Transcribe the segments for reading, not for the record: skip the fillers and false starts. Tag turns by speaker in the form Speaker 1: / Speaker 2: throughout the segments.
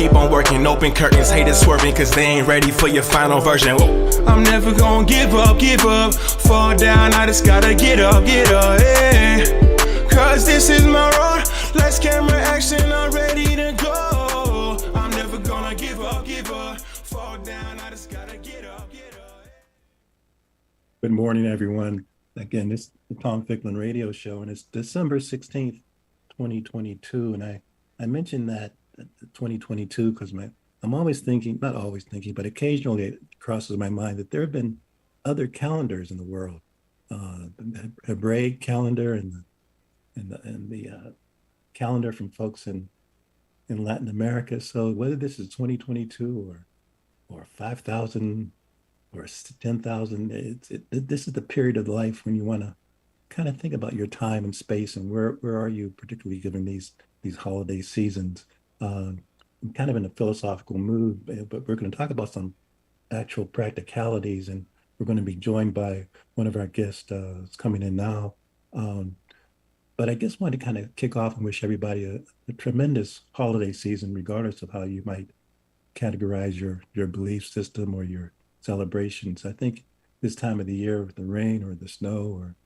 Speaker 1: keep on working, open curtains, haters swerving, cause they ain't ready for your final version. Whoa. I'm never gonna give up, fall down, I just gotta get up, yeah. Cause this is my road, let's camera action, I'm ready to go. I'm never gonna give up, fall down, I just gotta get up.
Speaker 2: Good morning, everyone. Again, this is the Tom Ficklin radio show, and it's December 16th, 2022. And I mentioned that 2022 because I'm always thinking, not always thinking, but occasionally it crosses my mind that there have been other calendars in the world. The Hebraic calendar and the calendar from folks in Latin America. So whether this is 2022 or 5,000 or 10,000, this is the period of life when you want to kind of think about your time and space and where are you, particularly given these holiday seasons. I'm kind of in a philosophical mood, but we're going to talk about some actual practicalities, and we're going to be joined by one of our guests that's coming in now. But I just wanted to kind of kick off and wish everybody a tremendous holiday season, regardless of how you might categorize your belief system or your celebrations. I think this time of the year with the rain or the snow or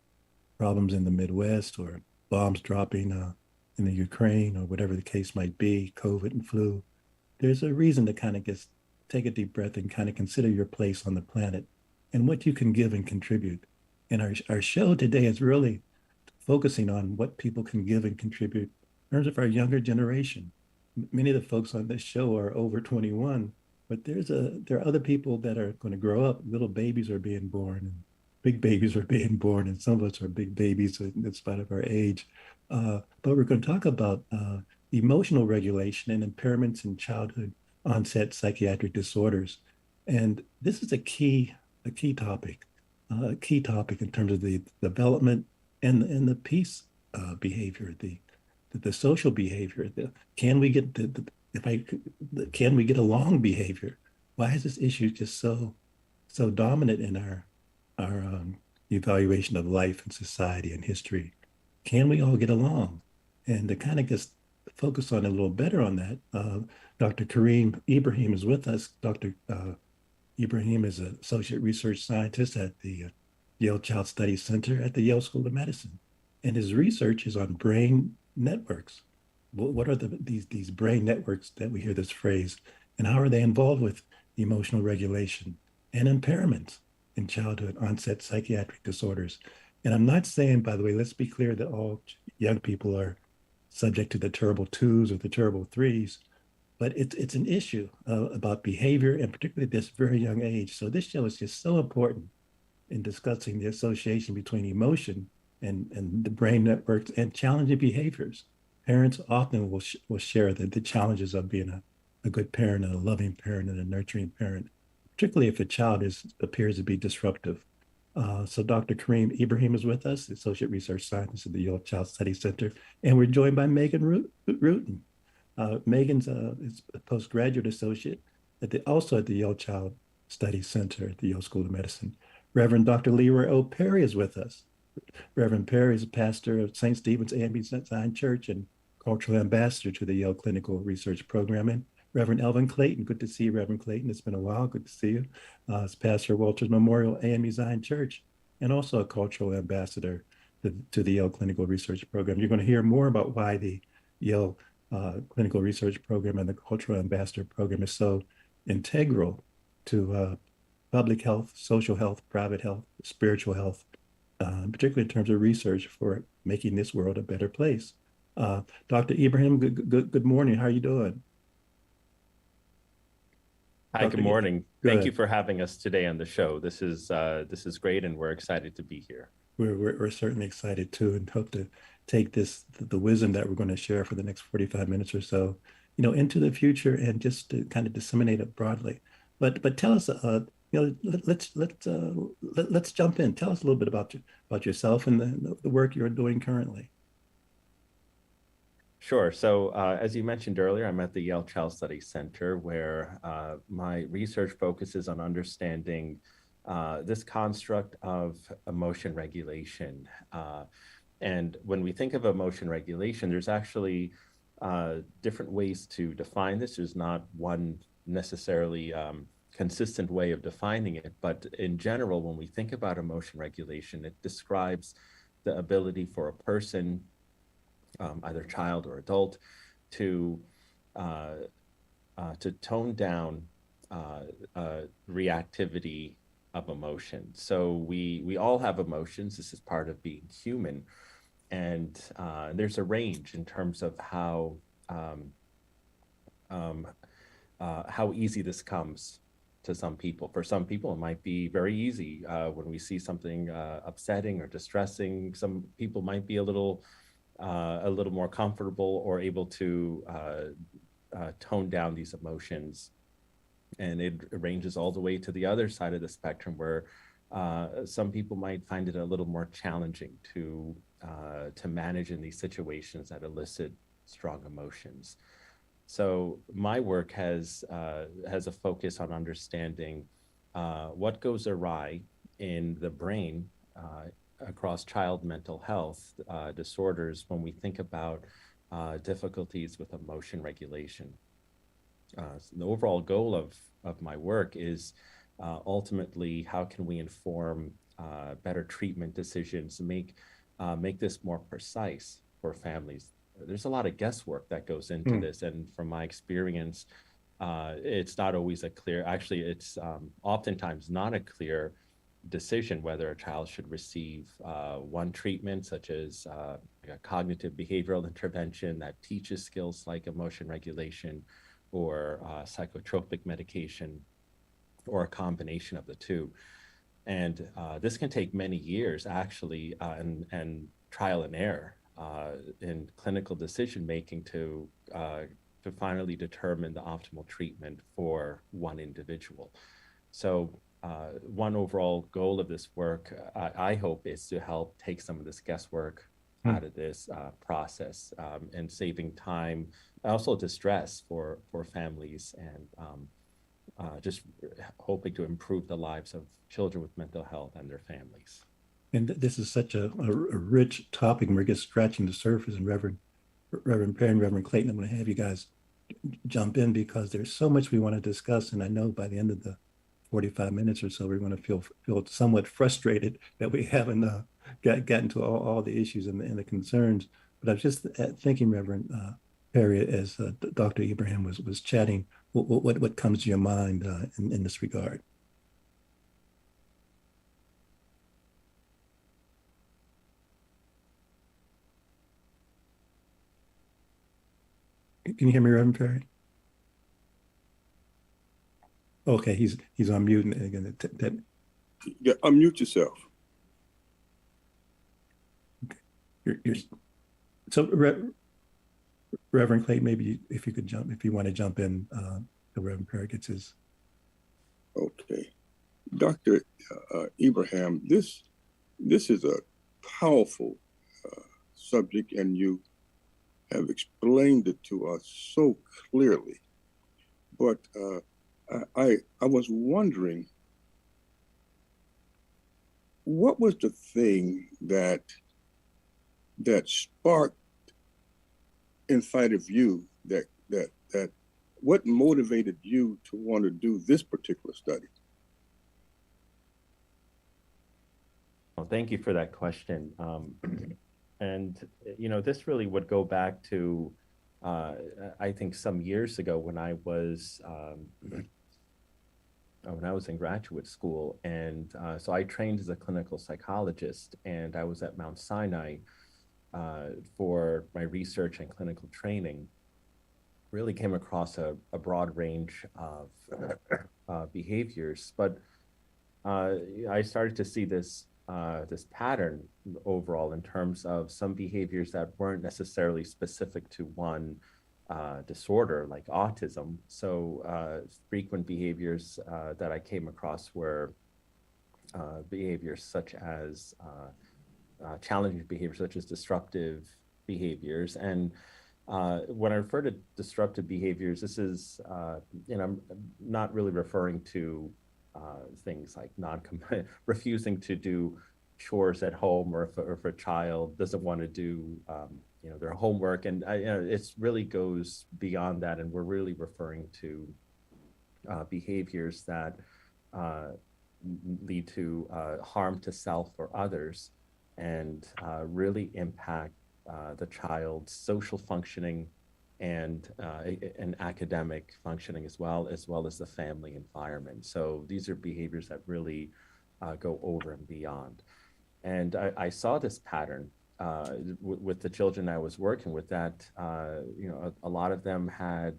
Speaker 2: problems in the Midwest or bombs dropping in the Ukraine or whatever the case might be, COVID and flu, there's a reason to kind of just take a deep breath and kind of consider your place on the planet and what you can give and contribute. And our show today is really focusing on what people can give and contribute in terms of our younger generation. Many of the folks on this show are over 21, but there are other people that are going to grow up. Little babies are being born, and big babies are being born, and some of us are big babies in spite of our age. But we're going to talk about emotional regulation and impairments in childhood onset psychiatric disorders. And this is a key topic in terms of the development and the peace behavior, the social behavior. Can we get can we get along behavior? Why is this issue just so dominant in our evaluation of life and society and history? Can we all get along? And to kind of just focus on a little better on that, Dr. Kareem Ibrahim is with us. Dr. Ibrahim is an associate research scientist at the Yale Child Study Center at the Yale School of Medicine. And his research is on brain networks. What are these brain networks that we hear this phrase, and how are they involved with emotional regulation and impairments in childhood onset psychiatric disorders? And I'm not saying, by the way, let's be clear that all young people are subject to the terrible twos or the terrible threes, but it's an issue about behavior, and particularly at this very young age. So this show is just so important in discussing the association between emotion and the brain networks and challenging behaviors. Parents often will share the challenges of being a good parent and a loving parent and a nurturing parent, particularly if a child appears to be disruptive. So Dr. Kareem Ibrahim is with us, Associate Research Scientist at the Yale Child Study Center, and we're joined by Megan Rutan. Megan's is a postgraduate associate also at the Yale Child Study Center at the Yale School of Medicine. Reverend Dr. Leroy O. Perry is with us. Reverend Perry is a pastor of St. Stephen's A.M.E. Zion Church and cultural ambassador to the Yale Clinical Research Program. And Reverend Elvin Clayton, good to see you, Reverend Clayton. It's been a while, good to see you. As pastor of Walters Memorial A.M.E. Zion Church, and also a cultural ambassador to the Yale Clinical Research Program. You're going to hear more about why the Yale Clinical Research Program and the Cultural Ambassador Program is so integral to public health, social health, private health, spiritual health, particularly in terms of research for making this world a better place. Dr. Ibrahim, good morning. How are you doing?
Speaker 3: Hi, good morning. Thank you for having us today on the show. This is great, and we're excited to be here.
Speaker 2: We're certainly excited too, and hope to take the wisdom that we're going to share for the next 45 minutes or so, into the future and just to kind of disseminate it broadly. But tell us, let's jump in. Tell us a little bit about yourself and the work you're doing currently.
Speaker 3: Sure. So as you mentioned earlier, I'm at the Yale Child Study Center, where my research focuses on understanding this construct of emotion regulation. And when we think of emotion regulation, there's actually different ways to define this. There's not one necessarily consistent way of defining it, but in general, when we think about emotion regulation, it describes the ability for a person, either child or adult, to tone down reactivity of emotion. So we all have emotions. This is part of being human, and there's a range in terms of how easy this comes to some people. For some people, it might be very easy when we see something upsetting or distressing. Some people might be a little more comfortable or able to tone down these emotions. And it ranges all the way to the other side of the spectrum, where some people might find it a little more challenging to manage in these situations that elicit strong emotions. So my work has a focus on understanding what goes awry in the brain across child mental health disorders when we think about difficulties with emotion regulation. So the overall goal of my work is ultimately, how can we inform better treatment decisions, make this more precise for families. There's a lot of guesswork that goes into this, and from my experience, it's not always a clear. Actually, it's oftentimes not a clear decision whether a child should receive one treatment, such as a cognitive behavioral intervention that teaches skills like emotion regulation, or psychotropic medication, or a combination of the two. And this can take many years, actually, and trial and error in clinical decision making to finally determine the optimal treatment for one individual. So one overall goal of this work, I hope, is to help take some of this guesswork out of this process, and saving time, also distress for families, and just hoping to improve the lives of children with mental health and their families.
Speaker 2: And this is such a rich topic, and we're just scratching the surface. And Reverend Perry and Reverend Clayton, I'm going to have you guys jump in, because there's so much we want to discuss. And I know by the end of the 45 minutes or so, we're going to feel somewhat frustrated that we haven't gotten to all the issues and the concerns. But I was just thinking, Reverend Perry, as Dr. Ibrahim was chatting, what comes to your mind in this regard? Can you hear me, Reverend Perry? Okay, he's on mute again.
Speaker 4: Yeah, unmute yourself.
Speaker 2: You're so Reverend Clayton, maybe if you want to jump in, the Reverend Perry gets his.
Speaker 4: Okay, Dr. Ibrahim, this is a powerful subject, and you have explained it to us so clearly. But I was wondering, what was the thing that sparked inside of you that what motivated you to want to do this particular study?
Speaker 3: Well, thank you for that question. And this really would go back to I think some years ago, when I was in graduate school, and so I trained as a clinical psychologist, and I was at Mount Sinai for my research and clinical training. Really came across a broad range of behaviors, but I started to see this pattern overall in terms of some behaviors that weren't necessarily specific to one disorder like autism. So frequent behaviors that I came across were behaviors such as challenging behaviors, such as disruptive behaviors. And when I refer to disruptive behaviors, this is, I'm not really referring to things like refusing to do chores at home, or if a child doesn't want to do, their homework, and it really goes beyond that, and we're really referring to behaviors that lead to harm to self or others, and really impact the child's social functioning and academic functioning as well as the family environment. So these are behaviors that really go over and beyond. And I saw this pattern with the children I was working with, that a lot of them had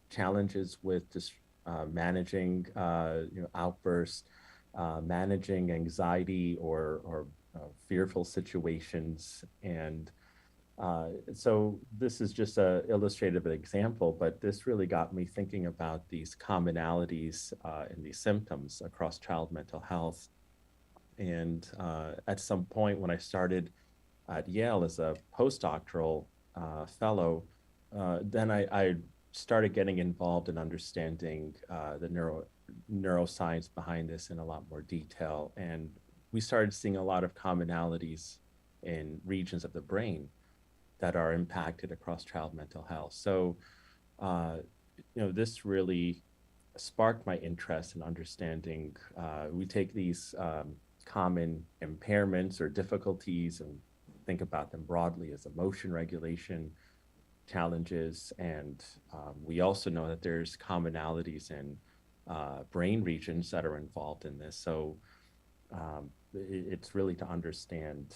Speaker 3: challenges with just managing outbursts, managing anxiety or fearful situations. And so this is just a illustrative example, but this really got me thinking about these commonalities in these symptoms across child mental health. And at some point when I started at Yale as a postdoctoral fellow, then I started getting involved in understanding the neuroscience behind this in a lot more detail. And we started seeing a lot of commonalities in regions of the brain that are impacted across child mental health. So, this really sparked my interest in understanding. We take these common impairments or difficulties and think about them broadly as emotion regulation challenges. And we also know that there's commonalities in brain regions that are involved in this. So it's really to understand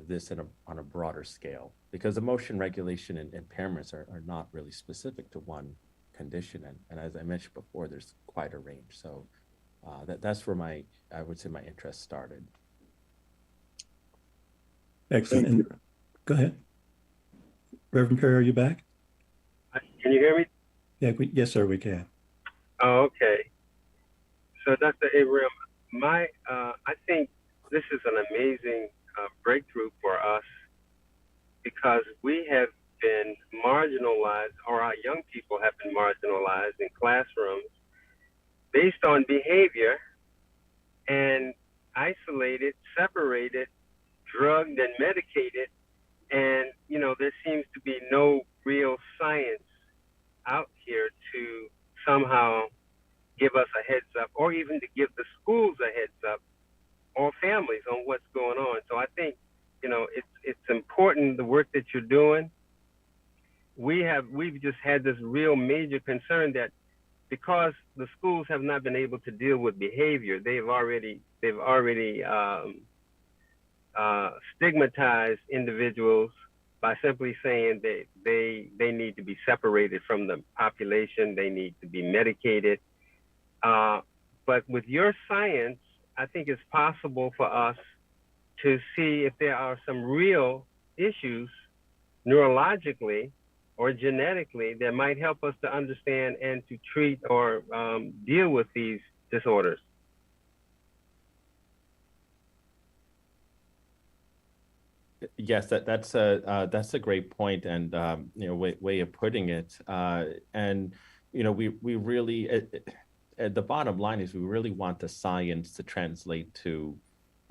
Speaker 3: this on a broader scale, because emotion regulation and impairments are not really specific to one condition. And as I mentioned before, there's quite a range. So that's where I would say my interest started.
Speaker 2: Excellent. And go ahead. Reverend Perry, are you back?
Speaker 5: Can you hear me?
Speaker 2: Yeah, yes, sir, we can.
Speaker 5: Oh, okay. So Dr. Abraham, I think this is an amazing breakthrough for us, because we have been marginalized, or our young people have been marginalized in classrooms based on behavior, and isolated, separated, drugged, and medicated. And, there seems to be no real science out here to somehow give us a heads up, or even to give the schools a heads up, or families, on what's going on. So I think, it's important, the work that you're doing. We've just had this real major concern that because the schools have not been able to deal with behavior, they've already stigmatized individuals by simply saying that they need to be separated from the population, they need to be medicated. But with your science, I think it's possible for us to see if there are some real issues neurologically or genetically that might help us to understand and to treat or deal with these disorders.
Speaker 3: Yes, that's a great point, and way of putting it. And we really, the bottom line is, we really want the science to translate to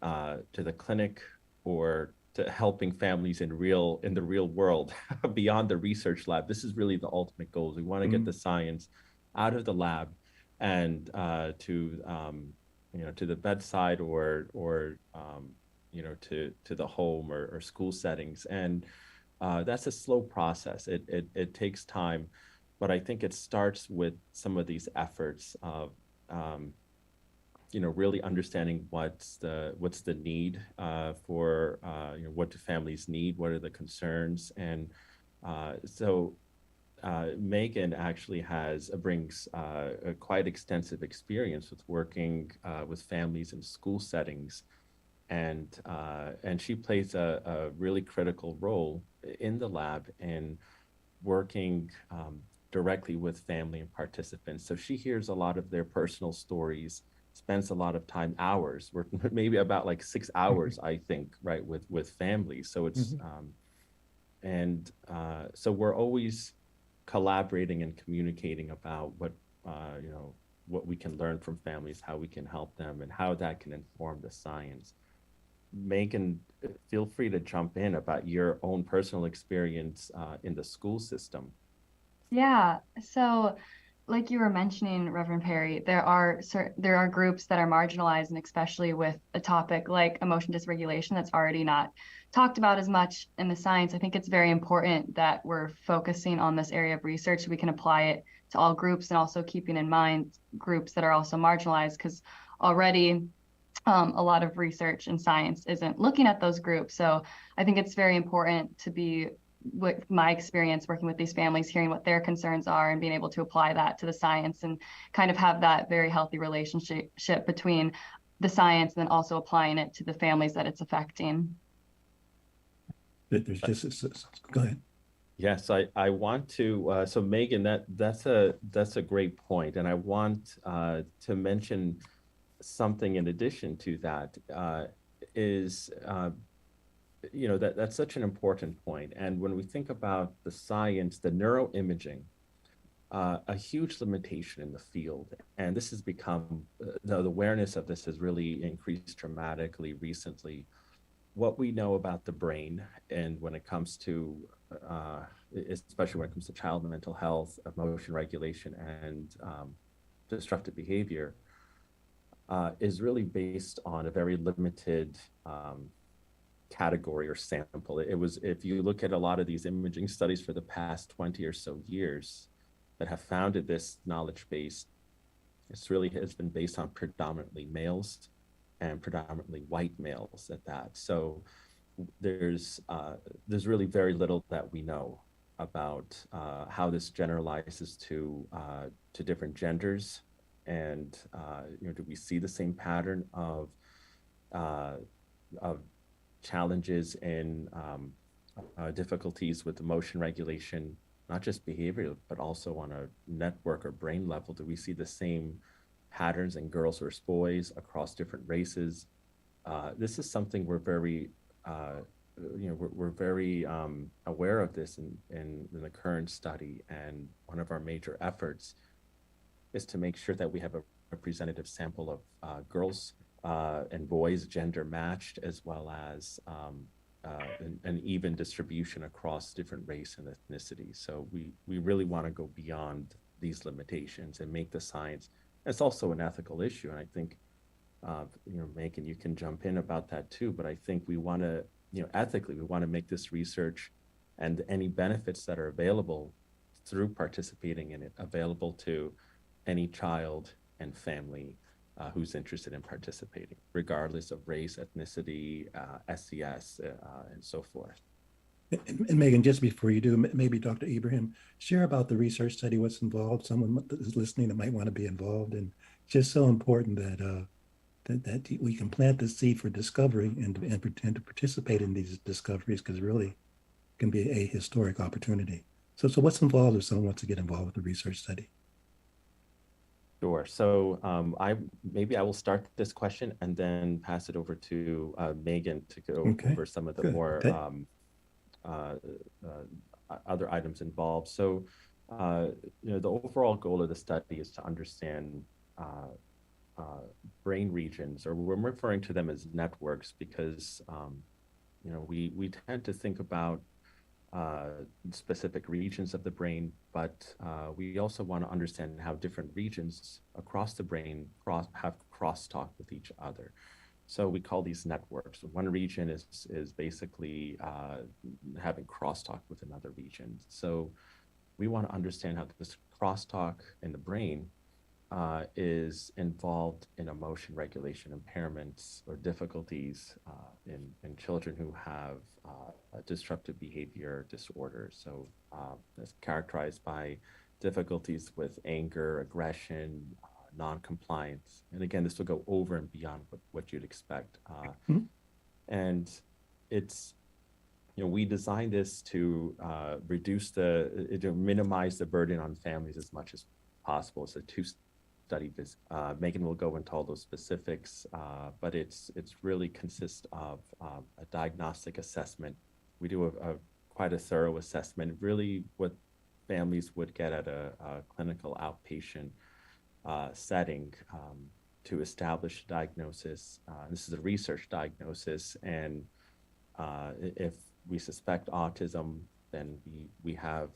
Speaker 3: the clinic, or to helping families in the real world beyond the research lab. This is really the ultimate goal. We want to get the science out of the lab and to the bedside, or to the home or school settings. And that's a slow process. It takes time, but I think it starts with some of these efforts of really understanding what's the need for what do families need, what are the concerns. And so Megan actually brings a quite extensive experience with working with families in school settings. And she plays a really critical role in the lab in working directly with family and participants. So she hears a lot of their personal stories, spends a lot of time, hours, maybe about like 6 hours, I think, right, with families. So it's so we're always collaborating and communicating about what we can learn from families, how we can help them, and how that can inform the science. Megan, feel free to jump in about your own personal experience in the school system.
Speaker 6: Yeah, so like you were mentioning, Reverend Perry, there are groups that are marginalized, and especially with a topic like emotion dysregulation that's already not talked about as much in the science. I think it's very important that we're focusing on this area of research so we can apply it to all groups, and also keeping in mind groups that are also marginalized, because already a lot of research and science isn't looking at those groups. So I think it's very important to be, with my experience working with these families, hearing what their concerns are and being able to apply that to the science, and kind of have that very healthy relationship between the science and then also applying it to the families that it's affecting.
Speaker 2: There's go ahead.
Speaker 3: Yes, I want to. So Megan, that's a great point, and I want to mention something in addition to that. Is that's such an important point. And when we think about the science, the neuroimaging, a huge limitation in the field, and this has become the awareness of this has really increased dramatically recently. What we know about the brain, and when it comes to especially when it comes to child mental health, emotion regulation, and disruptive behavior, is really based on a very limited category or sample. It was, if you look at a lot of these imaging studies for the past 20 or so years that have founded this knowledge base, it's really has been based on predominantly males and predominantly white males at that. So there's really very little that we know about how this generalizes to different genders, and do we see the same pattern of challenges in difficulties with emotion regulation, not just behavioral, but also on a network or brain level? Do we see the same patterns in girls versus boys across different races? This is something we're very, we're very aware of this in the current study, and one of our major efforts is to make sure that we have a representative sample of girls and boys, gender matched, as well as an even distribution across different race and ethnicity. So we really want to go beyond these limitations and make the science. It's also an ethical issue, and I think Megan, you can jump in about that too. But I think we want to, ethically, we want to make this research and any benefits that are available through participating in it available to any child and family who's interested in participating, regardless of race, ethnicity, SES, and so forth.
Speaker 2: And Megan, just before you do, maybe Dr. Ibrahim, share about the research study, what's involved, someone that is listening that might want to be involved, and just so important that that we can plant the seed for discovery and to participate in these discoveries, because really can be a historic opportunity. So what's involved if someone wants to get involved with the research study?
Speaker 3: Sure. So I will start this question and then pass it over to Megan to go over some of the more other items involved. So the overall goal of the study is to understand brain regions, or we're referring to them as networks, because we tend to think about specific regions of the brain, but we also want to understand how different regions across the brain have crosstalk with each other. So we call these networks. One region is basically having crosstalk with another region. So we want to understand how this crosstalk in the brain is involved in emotion regulation impairments or difficulties in children who have disruptive behavior disorders. So it's characterized by difficulties with anger, aggression, non-compliance. And again, this will go over and beyond what you'd expect. And it's, we designed this to minimize the burden on families as much as possible. It's a two-study visit. Megan will go into all those specifics, but it's really consists of a diagnostic assessment. We do quite a thorough assessment, really what families would get at a clinical outpatient setting. to establish a diagnosis. This is a research diagnosis, and if we suspect autism, then we have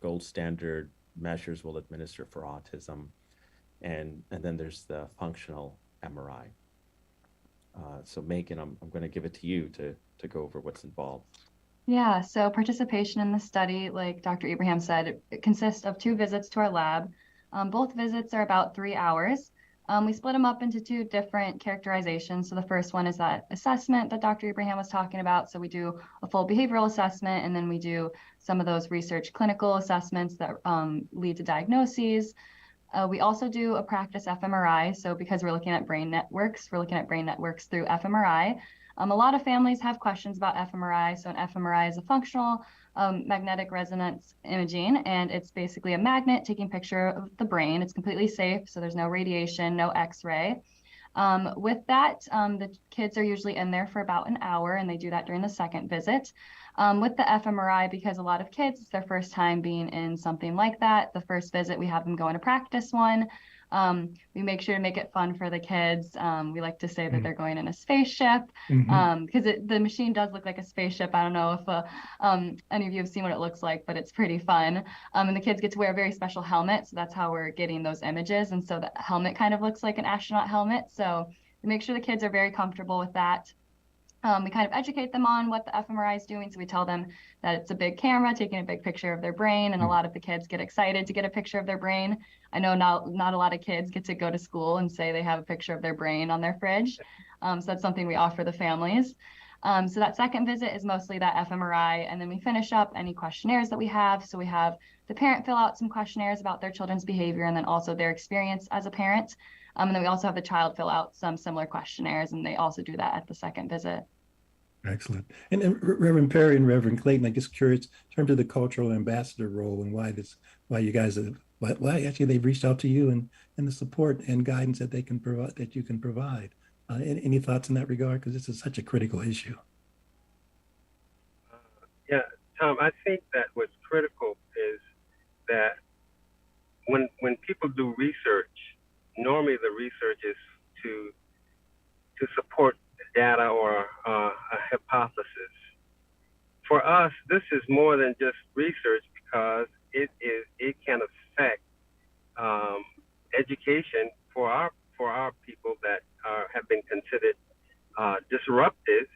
Speaker 3: gold standard measures we'll administer for autism, and then there's the functional MRI. So Megan, I'm going to give it to you to go over what's involved.
Speaker 6: Yeah, so participation in the study, like Dr. Abraham said, it consists of 2 visits to our lab. Both visits are about 3 hours. We split them up into 2 different characterizations. So the first one is that assessment that Dr. Abraham was talking about. So we do a full behavioral assessment, and then we do some of those research clinical assessments that lead to diagnoses. We also do a practice fMRI. So because we're looking at brain networks, we're looking at brain networks through fMRI. A lot of families have questions about fMRI. So an fMRI is a functional magnetic resonance imaging, and it's basically a magnet taking a picture of the brain. It's completely safe, so there's no radiation, no X-ray. With that, the kids are usually in there for about an hour, and they do that during the second visit. With the fMRI, because a lot of kids, it's their first time being in something like that. The first visit, we have them go in a practice one. We make sure to make it fun for the kids. We like to say that they're going in a spaceship, because the machine does look like a spaceship. I don't know if any of you have seen what it looks like, but it's pretty fun. And the kids get to wear a very special helmet. So that's how we're getting those images. And so the helmet kind of looks like an astronaut helmet. So we make sure the kids are very comfortable with that. We kind of educate them on what the fMRI is doing. So we tell them that it's a big camera taking a big picture of their brain. And a lot of the kids get excited to get a picture of their brain. I know not a lot of kids get to go to school and say they have a picture of their brain on their fridge. So that's something we offer the families. So that second visit is mostly that fMRI. And then we finish up any questionnaires that we have. So we have the parent fill out some questionnaires about their children's behavior and then also their experience as a parent. And then we also have the child fill out some similar questionnaires, and they also do that at the second visit.
Speaker 2: Excellent. And Reverend Perry and Reverend Clayton, I'm just curious in terms of the cultural ambassador role and why you guys have, why actually they've reached out to you and the support and guidance that they can provide, that you can provide. Any thoughts in that regard? Because this is such a critical issue.
Speaker 5: Yeah, Tom, I think that what's critical is that when people do research, normally the research is to support the data or a hypothesis. For us, this is more than just research because it can affect education for our people that have been considered disruptive,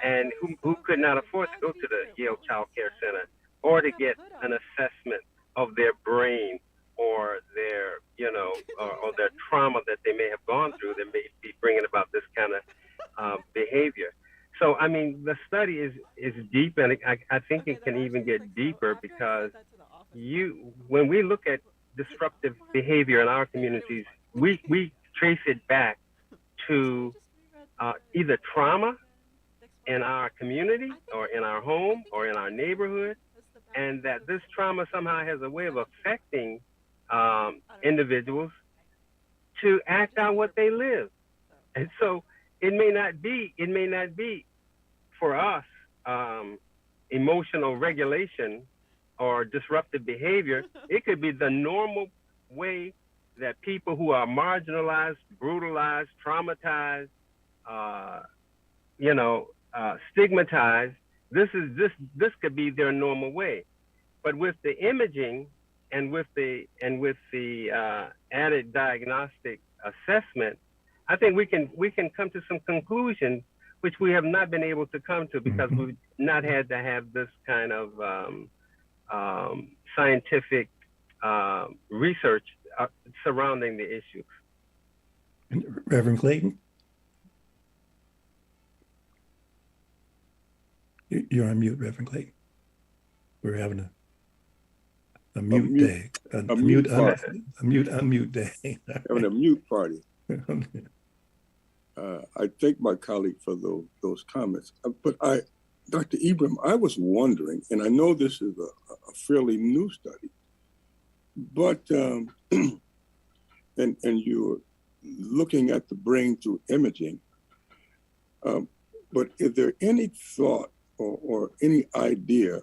Speaker 5: and who could not afford to go to the Yale Child Care Center or to get an assessment of their brain or their, or their trauma that they may have gone through that may be bringing about this kind of behavior. So, I mean, the study is deep, and I think it can even get deeper because when we look at disruptive behavior in our communities, we trace it back to either trauma in our community or in our home or in our neighborhood, and that this trauma somehow has a way of affecting individuals to act out what they live. And so it may not be for us emotional regulation or disruptive behavior. It could be the normal way that people who are marginalized, brutalized, traumatized, stigmatized, this could be their normal way. But with the imaging and with the added diagnostic assessment, I think we can come to some conclusions which we have not been able to come to because we've not had to have this kind of scientific research surrounding the issue.
Speaker 2: Reverend Clayton? You're on mute, Reverend Clayton. We're having a mute day. A mute unmute day.
Speaker 4: Having a mute party. I thank my colleague for those comments. But Dr. Ibram, I was wondering, and I know this is a fairly new study, but and you're looking at the brain through imaging. But is there any thought or any idea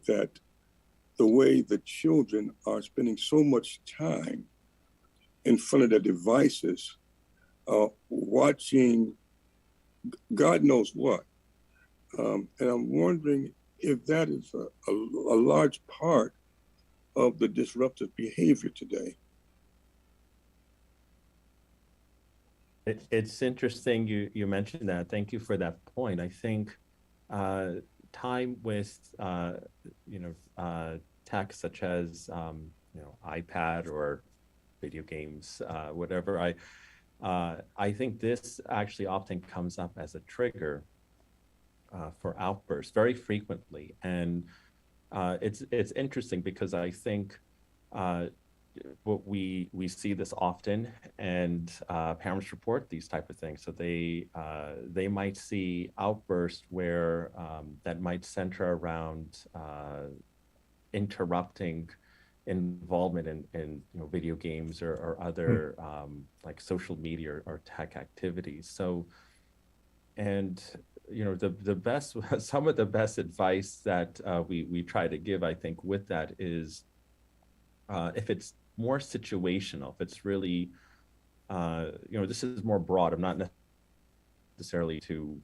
Speaker 4: that the way the children are spending so much time in front of their devices, watching God knows what. And I'm wondering if that is a large part of the disruptive behavior today.
Speaker 3: It's interesting you mentioned that. Thank you for that point. I think time with tech such as iPad or video games, whatever. I think this actually often comes up as a trigger for outbursts very frequently, and it's interesting because I think what we see this often, and parents report these type of things. So they might see outbursts where that might center around interrupting involvement in video games or other like social media or tech activities. So, and the best some of the best advice that we try to give, I think, with that is if it's more situational, if it's really this is more broad. I'm not necessarily to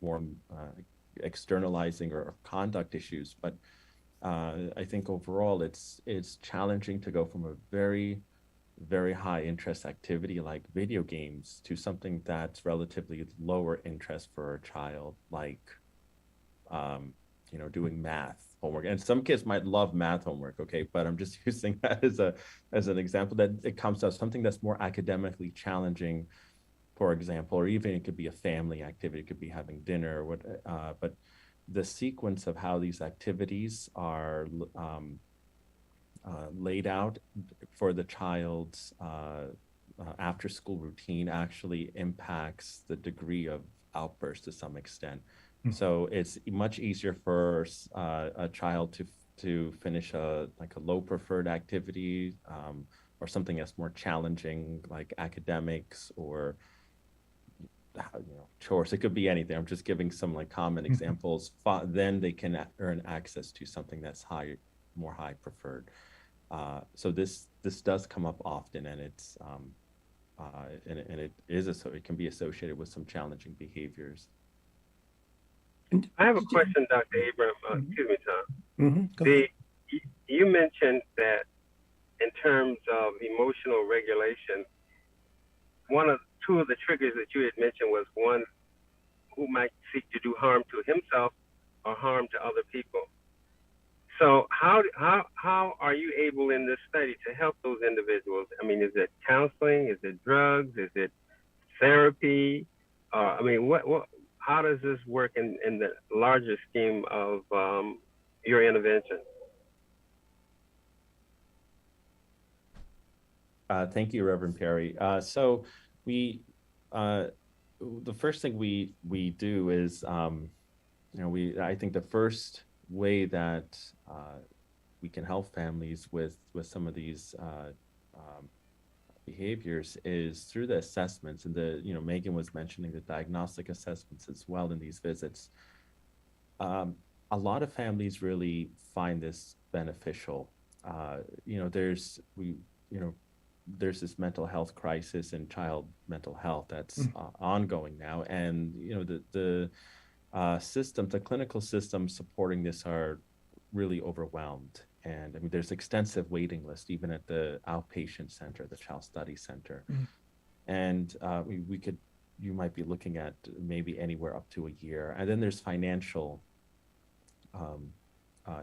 Speaker 3: more externalizing or conduct issues, but I think overall it's challenging to go from a very, very high interest activity like video games to something that's relatively lower interest for a child, like doing math homework. And some kids might love math homework, okay, but I'm just using that as an example that it comes to something that's more academically challenging, for example, or even it could be a family activity, it could be having dinner, but the sequence of how these activities are laid out for the child's after school routine actually impacts the degree of outburst to some extent. So it's much easier for a child to finish a low preferred activity or something that's more challenging like academics or chores. It could be anything. I'm just giving some like common examples. Then they can earn access to something that's more high preferred. So this does come up often, and it's it can be associated with some challenging behaviors.
Speaker 5: I have a question, Dr. Abram. Excuse me, Tom. You mentioned that in terms of emotional regulation, two of the triggers that you had mentioned was one who might seek to do harm to himself or harm to other people. So how are you able in this study to help those individuals? I mean, is it counseling? Is it drugs? Is it therapy? How does this work in the larger scheme of your intervention?
Speaker 3: Thank you, Reverend Perry. So the first thing we do is, I think the first way that we can help families with some of these behaviors is through the assessments, and Megan was mentioning the diagnostic assessments as well in these visits. A lot of families really find this beneficial. There's this mental health crisis and child mental health that's ongoing now, and the clinical systems supporting this are really overwhelmed. And I mean, there's extensive waiting list even at the outpatient center, the Child Study Center, and you might be looking at maybe anywhere up to a year. And then there's financial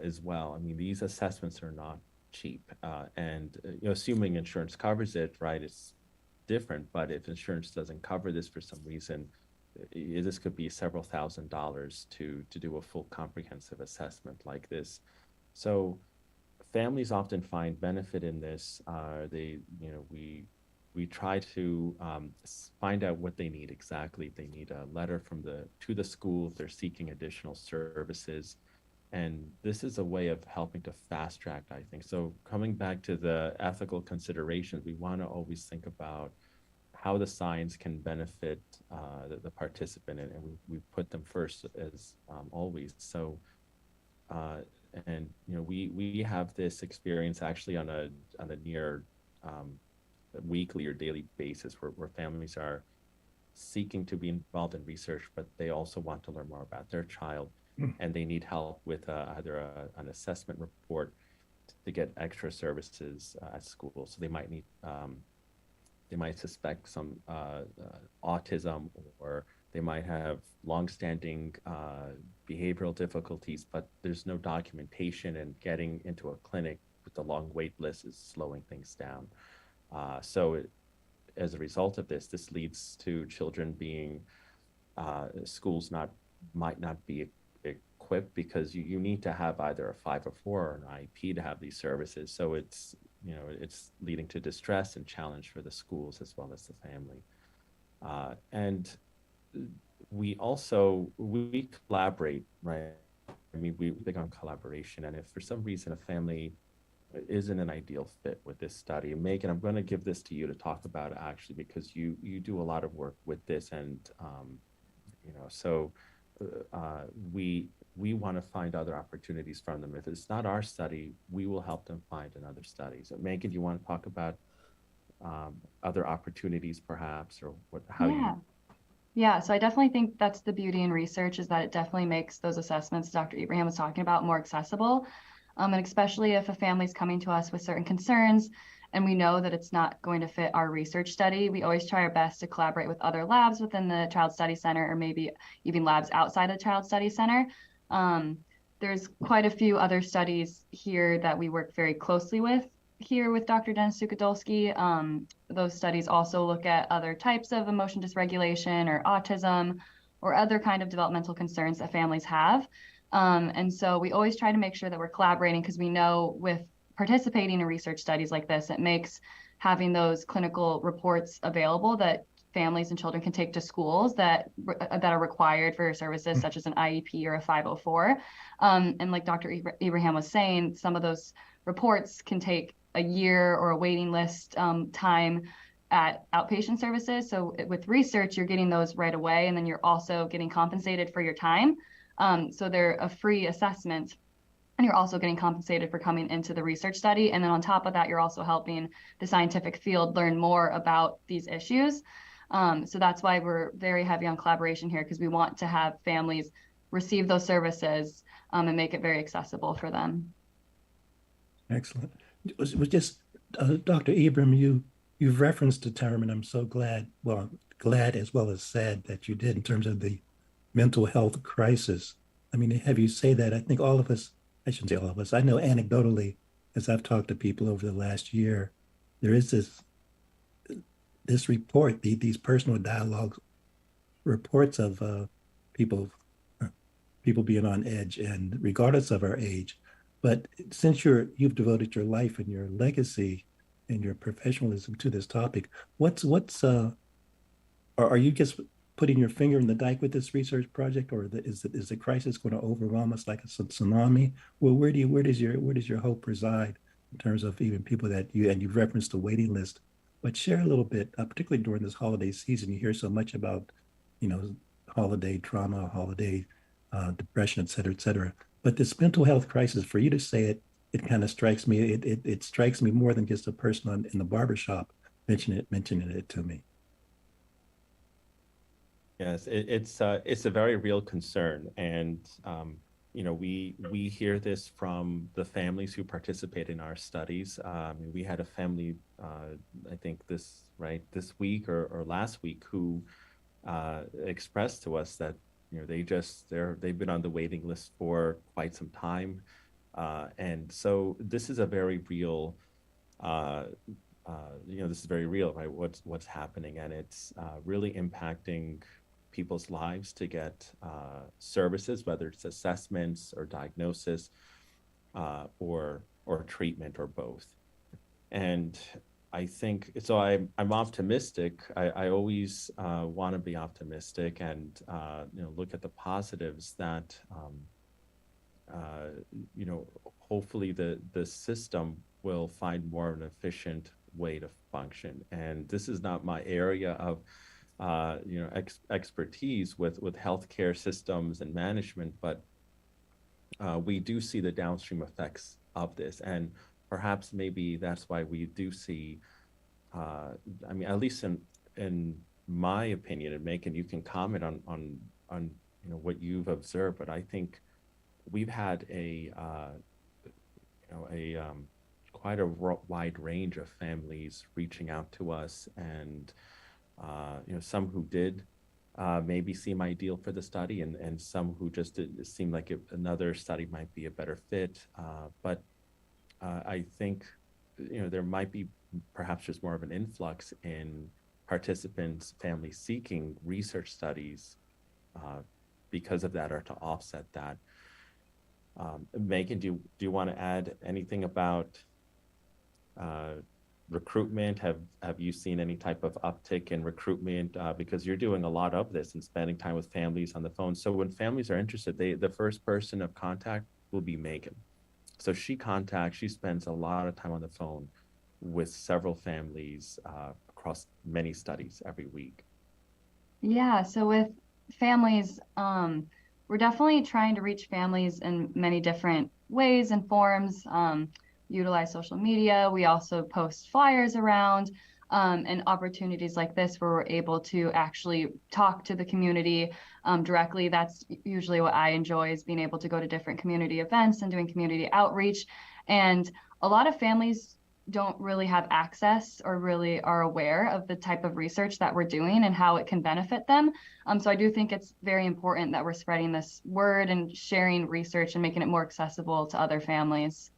Speaker 3: as well. I mean, these assessments are not cheap, and assuming insurance covers it, right, it's different. But if insurance doesn't cover this for some reason, this could be several $1,000s to do a full comprehensive assessment like this. So families often find benefit in this. We try to find out what they need exactly. If they need a letter to the school if they're seeking additional services. And this is a way of helping to fast track, I think. So coming back to the ethical considerations, we want to always think about how the science can benefit the participant, and we put them first as always. So, and we have this experience actually on a near weekly or daily basis where families are seeking to be involved in research, but they also want to learn more about their child, and they need help with either an assessment report to get extra services at school. So they might suspect some autism, or they might have longstanding behavioral difficulties, but there's no documentation, and getting into a clinic with the long wait list is slowing things down. As a result of this, this leads to children being schools might not be equipped, because you need to have either a 504 or an IEP to have these services. So it's leading to distress and challenge for the schools as well as the family. And we collaborate, right? I mean, we're big on collaboration, and if for some reason a family isn't an ideal fit with this study, and Megan, I'm going to give this to you to talk about, actually, because you do a lot of work with this, and we want to find other opportunities from them. If it's not our study, we will help them find another study. So Megan, do you want to talk about other opportunities, perhaps, or
Speaker 6: Yeah, so I definitely think that's the beauty in research, is that it definitely makes those assessments Dr. Ibrahim was talking about more accessible. And especially if a family's coming to us with certain concerns and we know that it's not going to fit our research study, we always try our best to collaborate with other labs within the Child Study Center, or maybe even labs outside the Child Study Center. There's quite a few other studies here that we work very closely with here with Dr. Dennis Sukadolski. Those studies also look at other types of emotion dysregulation or autism or other kind of developmental concerns that families have. And so we always try to make sure that we're collaborating, because we know with participating in research studies like this, it makes having those clinical reports available that families and children can take to schools that are required for services such as an IEP or a 504. And like Dr. Ibrahim was saying, some of those reports can take a year or a waiting list time at outpatient services. So with research, you're getting those right away, and then you're also getting compensated for your time. So they're a free assessment, and you're also getting compensated for coming into the research study. And then on top of that, you're also helping the scientific field learn more about these issues. So that's why we're very heavy on collaboration here, because we want to have families receive those services and make it very accessible for them.
Speaker 2: Excellent. It was just, Dr. Ibram, you've referenced the term, and I'm so glad as well as sad that you did, in terms of the mental health crisis. I mean, have you say that? I think all of us, I shouldn't say all of us, I know anecdotally, as I've talked to people over the last year, there is this report, these personal dialogue reports of people being on edge, and regardless of our age. But since you've devoted your life and your legacy and your professionalism to this topic, are you just putting your finger in the dike with this research project, or is the crisis going to overwhelm us like a tsunami? Well, where does your hope reside in terms of even people that you've referenced the waiting list? But share a little bit, particularly during this holiday season. You hear so much about, holiday trauma, holiday depression, et cetera, et cetera. But this mental health crisis, for you to say it kind of strikes me. It strikes me more than just a person in the barbershop mentioning it to me.
Speaker 3: Yes, it's a very real concern, and we hear this from the families who participate in our studies. We had a family, I think this week or last week, who expressed to us that they've been on the waiting list for quite some time, and so this is a very real. This is very real, right? What's happening, and it's really impacting people's lives to get services, whether it's assessments or diagnosis, or treatment, or both. And I think so. I'm optimistic. I always want to be optimistic, and look at the positives that hopefully the system will find more of an efficient way to function. And this is not my area of expertise with healthcare systems and management, but we do see the downstream effects of this. And perhaps maybe that's why we do see, I mean, at least in my opinion, and Megan, you can comment on what you've observed, but I think we've had quite a wide range of families reaching out to us, and some who did maybe seem ideal for the study, and some who just seemed like another study might be a better fit. But I think there might be perhaps just more of an influx in participants, families seeking research studies because of that, or to offset that. Megan, do you want to add anything about recruitment? Have you seen any type of uptick in recruitment? Because you're doing a lot of this and spending time with families on the phone. So when families are interested, the first person of contact will be Megan. So she spends a lot of time on the phone with several families across many studies every week.
Speaker 6: Yeah, so with families, we're definitely trying to reach families in many different ways and forms. Utilize social media. We also post flyers around, and opportunities like this where we're able to actually talk to the community directly. That's usually what I enjoy, is being able to go to different community events and doing community outreach. And a lot of families don't really have access or really are aware of the type of research that we're doing and how it can benefit them. So I do think it's very important that we're spreading this word and sharing research and making it more accessible to other families.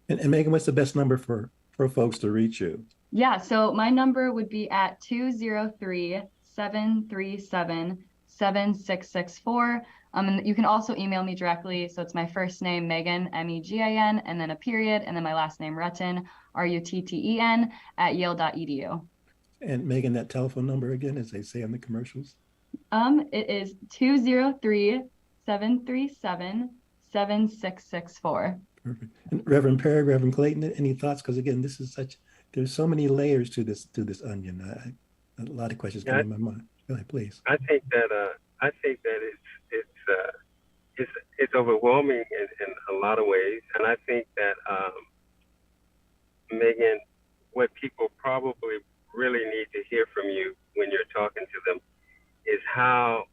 Speaker 2: And Megan, what's the best number for folks to reach you?
Speaker 6: Yeah, so my number would be at 203-737-7664. And you can also email me directly. So it's my first name, Megan, Megin, and then a period, and then my last name, Rutten, Rutten, at yale.edu. And
Speaker 2: Megan, that telephone number again, as they say on the commercials?
Speaker 6: It is 203-737-7664.
Speaker 2: Perfect. And Reverend Perry, Reverend Clayton, any thoughts? Because again, there's so many layers to this onion. A lot of questions come in my mind. Go ahead, please.
Speaker 5: I think that it's overwhelming in a lot of ways, and I think that Megan, what people probably really need to hear from you when you're talking to them is how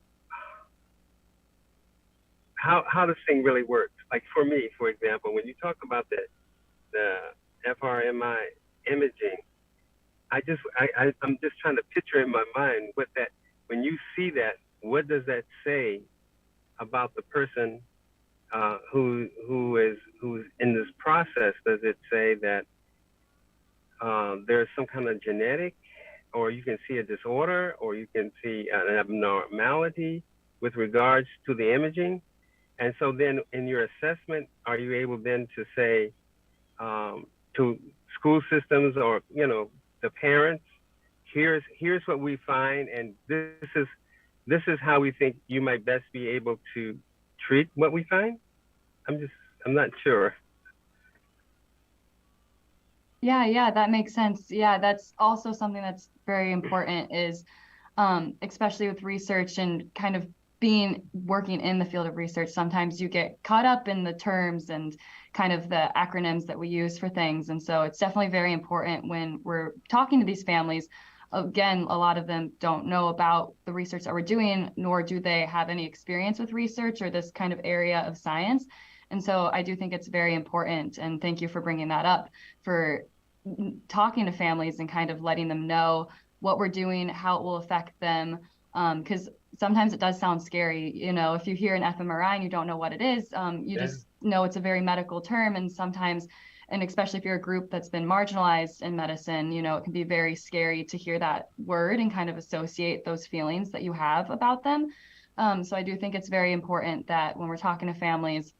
Speaker 5: this thing really works. Like for me, for example, when you talk about the fMRI imaging, I'm just trying to picture in my mind what that, when you see that, what does that say about the person who's in this process? Does it say that there's some kind of genetic, or you can see a disorder, or you can see an abnormality with regards to the imaging? And so then in your assessment, are you able then to say to school systems or, the parents, here's what we find, and this is how we think you might best be able to treat what we find? I'm not sure.
Speaker 6: Yeah, that makes sense. Yeah, that's also something that's very important, is especially with research and kind of working in the field of research, sometimes you get caught up in the terms and kind of the acronyms that we use for things. And so it's definitely very important when we're talking to these families. Again, a lot of them don't know about the research that we're doing, nor do they have any experience with research or this kind of area of science. And so I do think it's very important, and thank you for bringing that up, for talking to families and kind of letting them know what we're doing, how it will affect them. Because sometimes it does sound scary, if you hear an fMRI and you don't know what it is, just know it's a very medical term. And sometimes, and especially if you're a group that's been marginalized in medicine, it can be very scary to hear that word and kind of associate those feelings that you have about them. So I do think it's very important that when we're talking to families,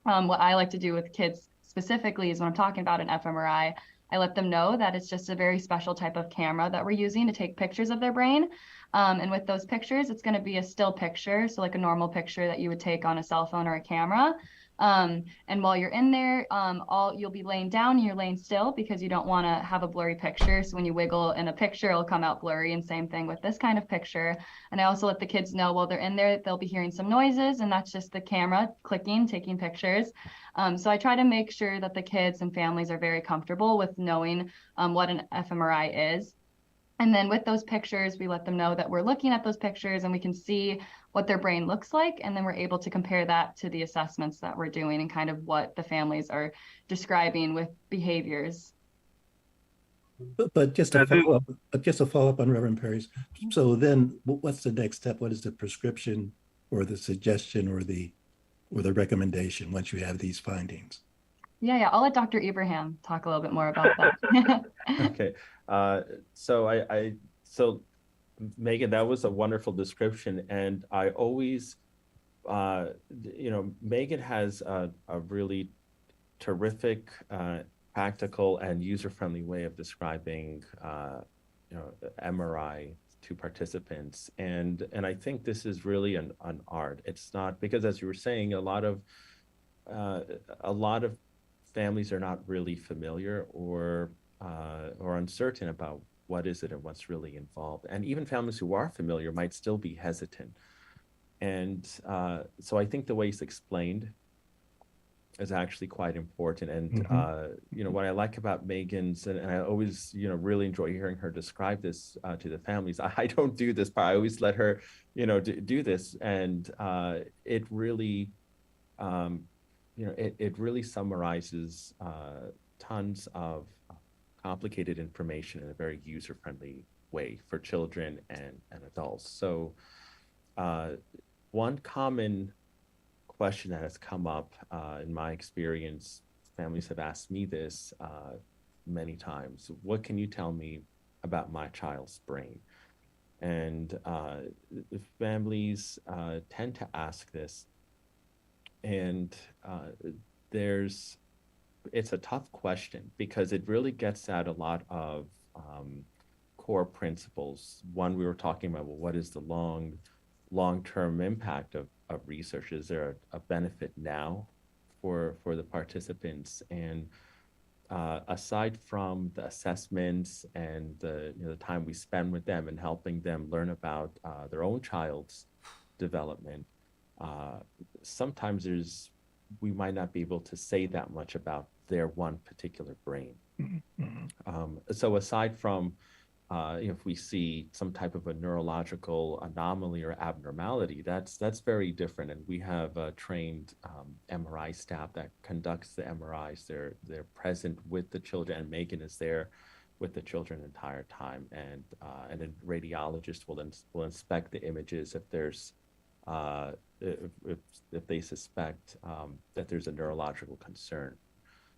Speaker 6: what I like to do with kids specifically is when I'm talking about an fMRI, I let them know that it's just a very special type of camera that we're using to take pictures of their brain. And with those pictures, it's going to be a still picture, so like a normal picture that you would take on a cell phone or a camera. And while you're in there, you'll be laying down and you're laying still because you don't want to have a blurry picture. So when you wiggle in a picture, it'll come out blurry, and same thing with this kind of picture. And I also let the kids know while they're in there, they'll be hearing some noises, and that's just the camera clicking, taking pictures. So I try to make sure that the kids and families are very comfortable with knowing what an fMRI is. And then with those pictures, we let them know that we're looking at those pictures and we can see what their brain looks like. And then we're able to compare that to the assessments that we're doing and kind of what the families are describing with behaviors.
Speaker 2: But just to follow up on Reverend Perry's. So then what's the next step? What is the prescription or the suggestion or the recommendation once you have these findings?
Speaker 6: Yeah. I'll let Dr. Ibrahim talk a little bit more about that.
Speaker 3: Okay. So Megan, that was a wonderful description. And I always, Megan has a really terrific, practical and user-friendly way of describing, MRI to participants. And I think this is really an art. It's not, because as you were saying, a lot of families are not really familiar or uncertain about what is it and what's really involved. And even families who are familiar might still be hesitant. And so I think the way it's explained is actually quite important. And, what I like about Megan's, and I always, really enjoy hearing her describe this to the families. I don't do this, but I always let her, do this. And it really, it really summarizes tons of complicated information in a very user-friendly way for children and adults. So one common question that has come up in my experience, families have asked me this many times: what can you tell me about my child's brain? And families tend to ask this, and it's a tough question because it really gets at a lot of core principles. One, we were talking about, well, what is the long-term impact of research? Is there a benefit now for the participants? And aside from the assessments and the time we spend with them and helping them learn about their own child's development, sometimes we might not be able to say that much about their one particular brain. So aside from if we see some type of a neurological anomaly or abnormality, that's very different. And we have a trained MRI staff that conducts the MRIs. They're present with the children, and Megan is there with the children the entire time. And a radiologist will inspect the images if there's if they suspect that there's a neurological concern.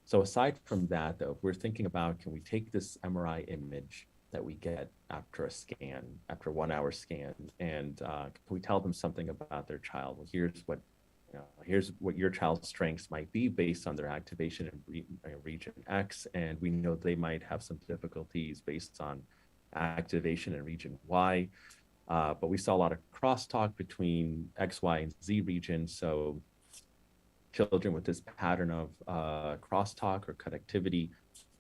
Speaker 3: So aside from that, though, if we're thinking about, can we take this MRI image that we get after a scan, after a 1 hour scan, and can we tell them something about their child? Well, here's what your child's strengths might be based on their activation in region X, and we know they might have some difficulties based on activation in region Y. But we saw a lot of crosstalk between X, Y, and Z regions. So children with this pattern of crosstalk or connectivity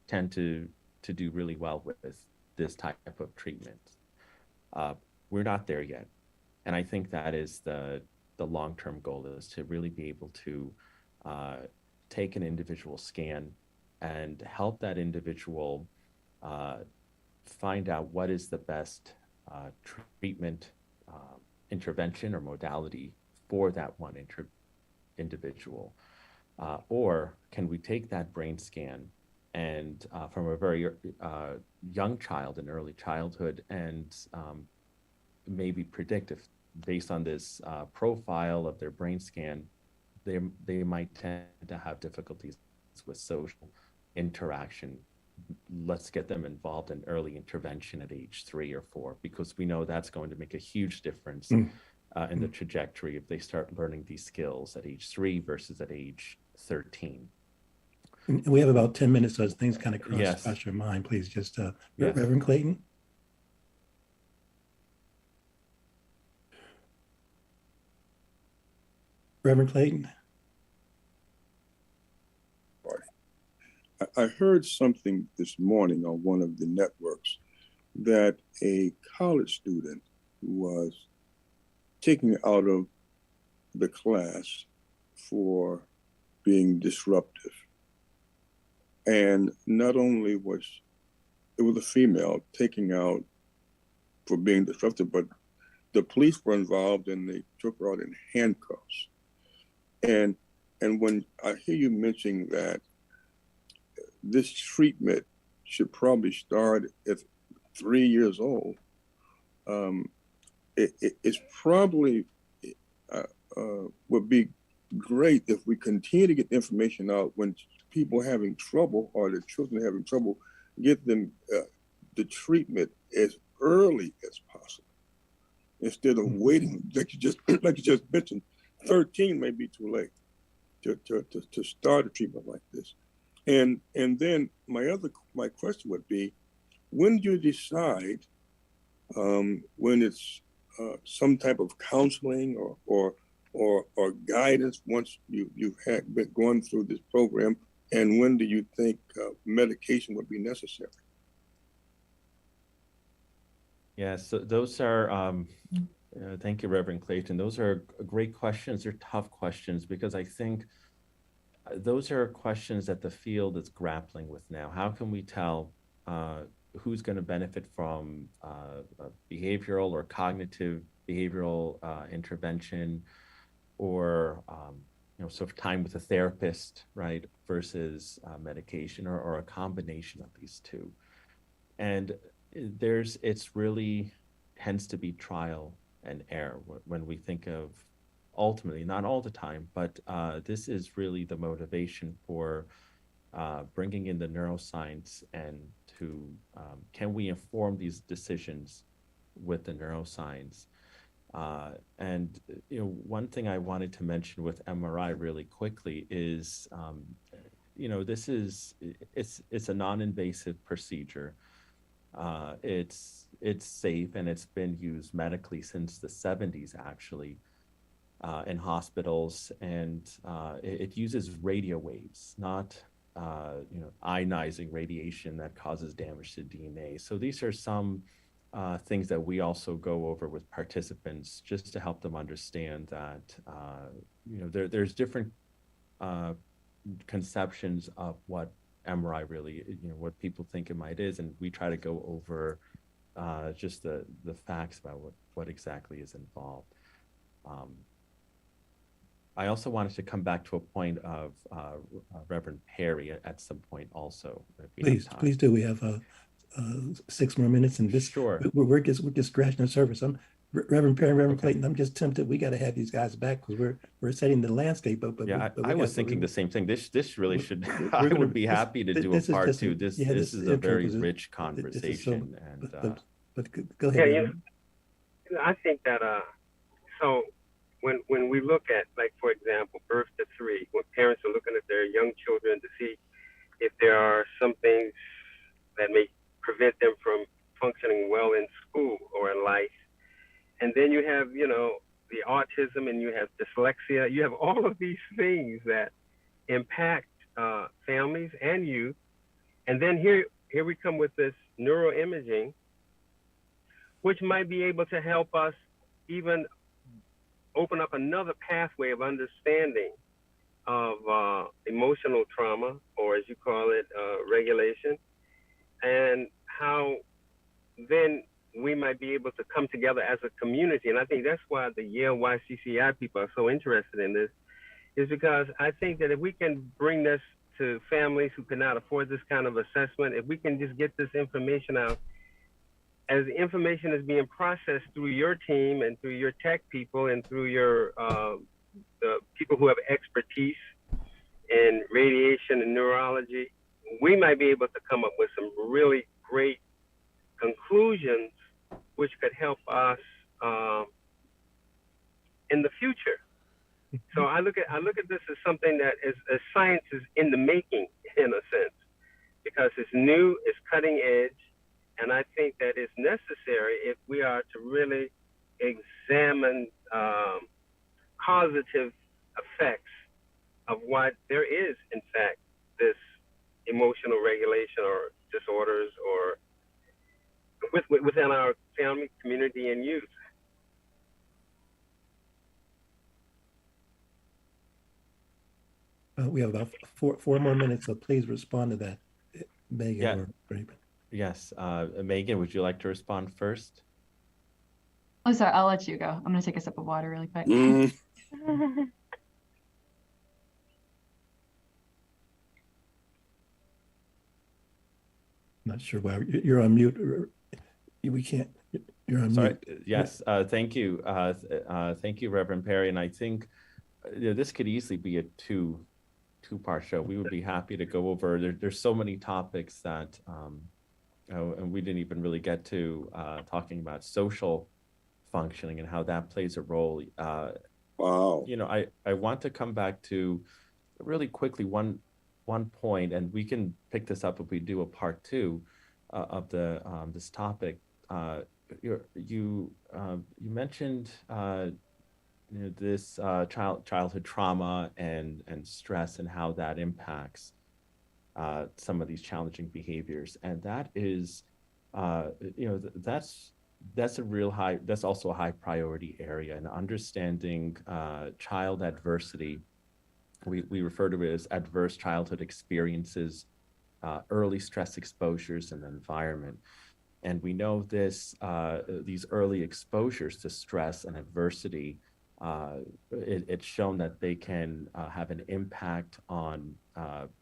Speaker 3: tend to do really well with this type of treatment. We're not there yet. And I think that is the long-term goal, is to really be able to take an individual scan and help that individual find out what is the best treatment intervention or modality for that one individual. Or can we take that brain scan and from a very young child in early childhood and maybe predict if, based on this profile of their brain scan, they might tend to have difficulties with social interaction. Let's get them involved in early intervention at age 3 or 4, because we know that's going to make a huge difference in the trajectory if they start learning these skills at age 3 versus at age 13.
Speaker 2: And we have about 10 minutes, so as things kind of
Speaker 3: Yes.
Speaker 2: cross your mind, please just,
Speaker 3: Yes.
Speaker 2: Reverend Clayton? Reverend Clayton?
Speaker 4: I heard something this morning on one of the networks that a college student was taken out of the class for being disruptive. And not only was it was a female taking out for being disruptive, but the police were involved and they took her out in handcuffs. And when I hear you mentioning that this treatment should probably start at 3 years old, it's probably would be great if we continue to get information out when people having trouble or the children having trouble, get them the treatment as early as possible instead of waiting. Like you just mentioned, 13 may be too late to start a treatment like this. And then my question would be, when do you decide when it's some type of counseling or guidance once you've been going through this program, and when do you think medication would be necessary?
Speaker 3: Yeah, so those are, thank you, Reverend Clayton. Those are great questions. They're tough questions because I think those are questions that the field is grappling with now. How can we tell who's going to benefit from behavioral or cognitive behavioral intervention, or sort of time with a therapist, right, versus medication, or a combination of these two? And it's really tends to be trial and error when we think of, ultimately, not all the time, but this is really the motivation for bringing in the neuroscience, and to can we inform these decisions with the neuroscience? And one thing I wanted to mention with MRI really quickly is, this is it's a non-invasive procedure. It's safe, and it's been used medically since the 70s, actually, in hospitals, and it uses radio waves, not ionizing radiation that causes damage to DNA. So these are some things that we also go over with participants, just to help them understand that there's different conceptions of what MRI really, what people think it might is, and we try to go over just the facts about what exactly is involved. I also wanted to come back to a point of Reverend Perry at some point also.
Speaker 2: Please do. We have 6 more minutes, and this
Speaker 3: Sure.
Speaker 2: we're just scratching the surface. Reverend Perry, Reverend Clayton, I'm just tempted. We got to have these guys back because we're setting the landscape. But
Speaker 3: I was thinking the same thing. This really should. I would be happy to do a part two. This is a very rich conversation.
Speaker 2: But go ahead.
Speaker 5: Yeah, I think that so when we look at, like, for example, birth to 3, when parents are looking at their young children to see if there are some things that may prevent them from functioning well in school or in life. And then you have, the autism, and you have dyslexia. You have all of these things that impact families and youth. And then here we come with this neuroimaging, which might be able to help us even open up another pathway of understanding of emotional trauma, or as you call it, regulation, and how then we might be able to come together as a community. And I think that's why the Yale YCCI people are so interested in this, is because I think that if we can bring this to families who cannot afford this kind of assessment, if we can just get this information out, as the information is being processed through your team and through your tech people and through your the people who have expertise in radiation and neurology, we might be able to come up with some really great conclusions which could help us in the future. So I look at this as something that is science is in the making, in a sense, because it's new, it's cutting edge, and I think that it's necessary if we are to really examine causative effects of what there is, in fact, this emotional regulation or disorders or within our family, community, and youth.
Speaker 2: We have about four more minutes, so please respond to that, Megan
Speaker 3: Yeah.
Speaker 2: or Raven.
Speaker 3: Yes, Megan, would you like to respond first?
Speaker 6: Oh, sorry, I'll let you go. I'm gonna take a sip of water really quick.
Speaker 2: Not sure why you're on mute. We can't. You're on
Speaker 3: Sorry.
Speaker 2: mute.
Speaker 3: Yes. Thank you. Thank you, Reverend Perry. And I think this could easily be a two-part show. We would be happy to go over. There's so many topics that, and we didn't even really get to talking about social functioning and how that plays a role.
Speaker 4: Wow.
Speaker 3: You know, I want to come back to really quickly one point, and we can pick this up if we do a part two of the this topic. You mentioned this childhood trauma and stress and how that impacts some of these challenging behaviors, and that is that's a real high. That's also a high priority area, and understanding child adversity. We refer to it as adverse childhood experiences, early stress exposures, and the environment. And we know these early exposures to stress and adversity, it's shown that they can have an impact on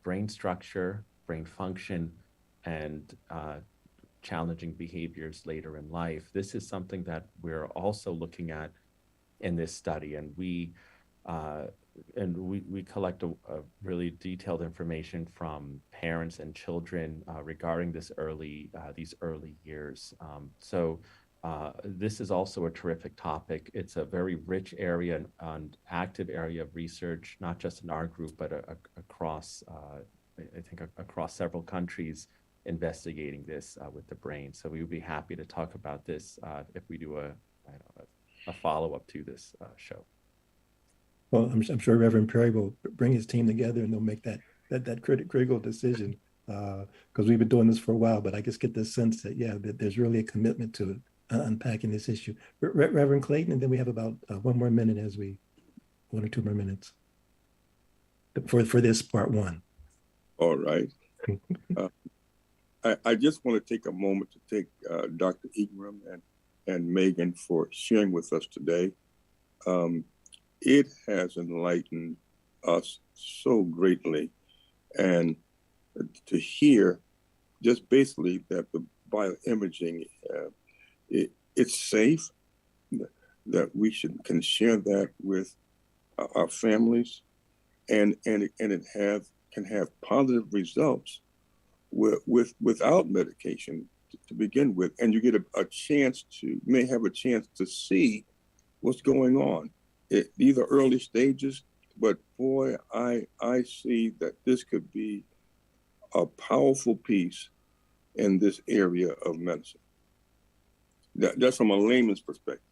Speaker 3: brain structure, brain function, and challenging behaviors later in life. This is something that we're also looking at in this study, and we collect a really detailed information from parents and children regarding these early years. So this is also a terrific topic. It's a very rich area and active area of research, not just in our group, but across, I think, across several countries investigating this with the brain. So we would be happy to talk about this if we do a follow-up to this show.
Speaker 2: Well, I'm sure Reverend Perry will bring his team together and they'll make that critical decision because we've been doing this for a while. But I just get the sense that that there's really a commitment to it, unpacking this issue. Reverend Clayton, and then we have about 1 more minute 1 or 2 more minutes for this part one.
Speaker 4: All right. I just want to take a moment to thank Dr. Ingram and Megan for sharing with us today. It has enlightened us so greatly, and to hear just basically that the bioimaging, it's safe, that we can share that with our families, and it can have positive results without medication to begin with, and you get may have a chance to see what's going on. These are early stages, but boy, I see that this could be a powerful piece in this area of medicine. That's from a layman's perspective.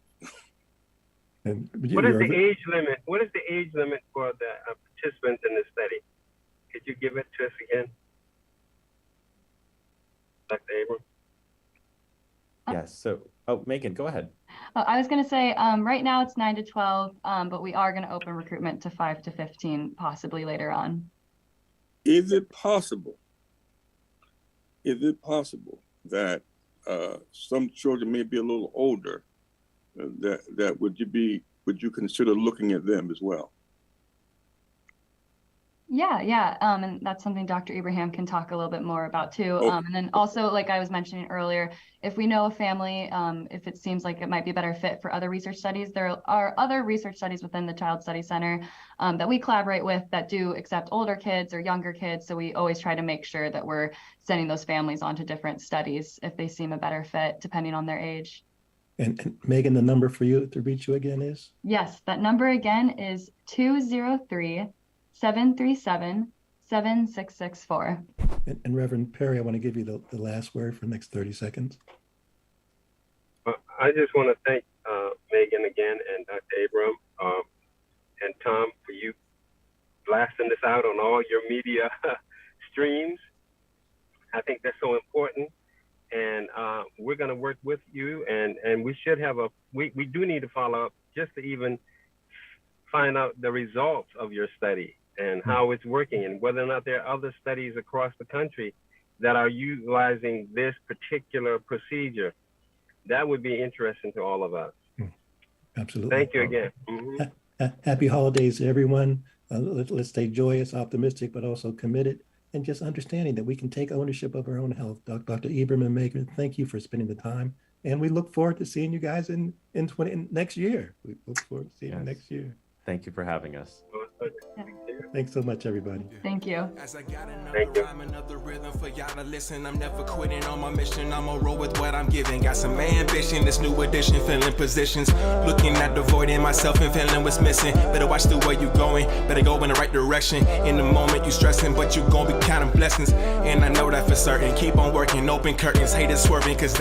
Speaker 2: And
Speaker 5: What is the age limit? What is the age limit for the participants in this study? Could you give it to us again, Dr. Abram?
Speaker 3: Yes. So, Megan, go ahead.
Speaker 6: I was going to say, right now it's 9 to 12, but we are going to open recruitment to 5 to 15, possibly later on.
Speaker 4: Is it possible that some children may be a little older? Would you consider looking at them as well?
Speaker 6: Yeah. And that's something Dr. Abraham can talk a little bit more about too.
Speaker 4: Okay.
Speaker 6: And then also, like I was mentioning earlier, if we know a family, if it seems like it might be a better fit for other research studies, there are other research studies within the Child Study Center that we collaborate with that do accept older kids or younger kids. So we always try to make sure that we're sending those families onto different studies if they seem a better fit, depending on their age.
Speaker 2: And Megan, the number for you to reach you again is?
Speaker 6: Yes, that number again is 203-737-7664.
Speaker 2: And Reverend Perry, I want to give you the last word for the next 30 seconds.
Speaker 5: I just want to thank Megan again and Dr. Abram and Tom for you blasting this out on all your media streams. I think that's so important. And we're going to work with you, and we should have we do need to follow up just to even find out the results of your study and how it's working, and whether or not there are other studies across the country that are utilizing this particular procedure. That would be interesting to all of us.
Speaker 2: Absolutely.
Speaker 5: Thank you again. Mm-hmm.
Speaker 2: Happy holidays to everyone. Let's stay joyous, optimistic, but also committed, and just understanding that we can take ownership of our own health. Dr. Ibram and Megan, thank you for spending the time. And we look forward to seeing you guys in next year. We look forward to seeing you next year.
Speaker 3: Thank you for having us.
Speaker 2: Thanks so much, everybody.
Speaker 6: Thank you.
Speaker 1: As I got another rhyme, another rhythm for y'all to listen. I'm never quitting on my mission. I'm gonna roll with what I'm giving. Got some ambition, this new edition, filling positions. Looking at the void in myself and feeling what's missing. Better watch the way you going. Better go in the right direction. In the moment you stressing, but you gonna be counting blessings. And I know that for certain. Keep on working, open curtains, haters swerving, cause they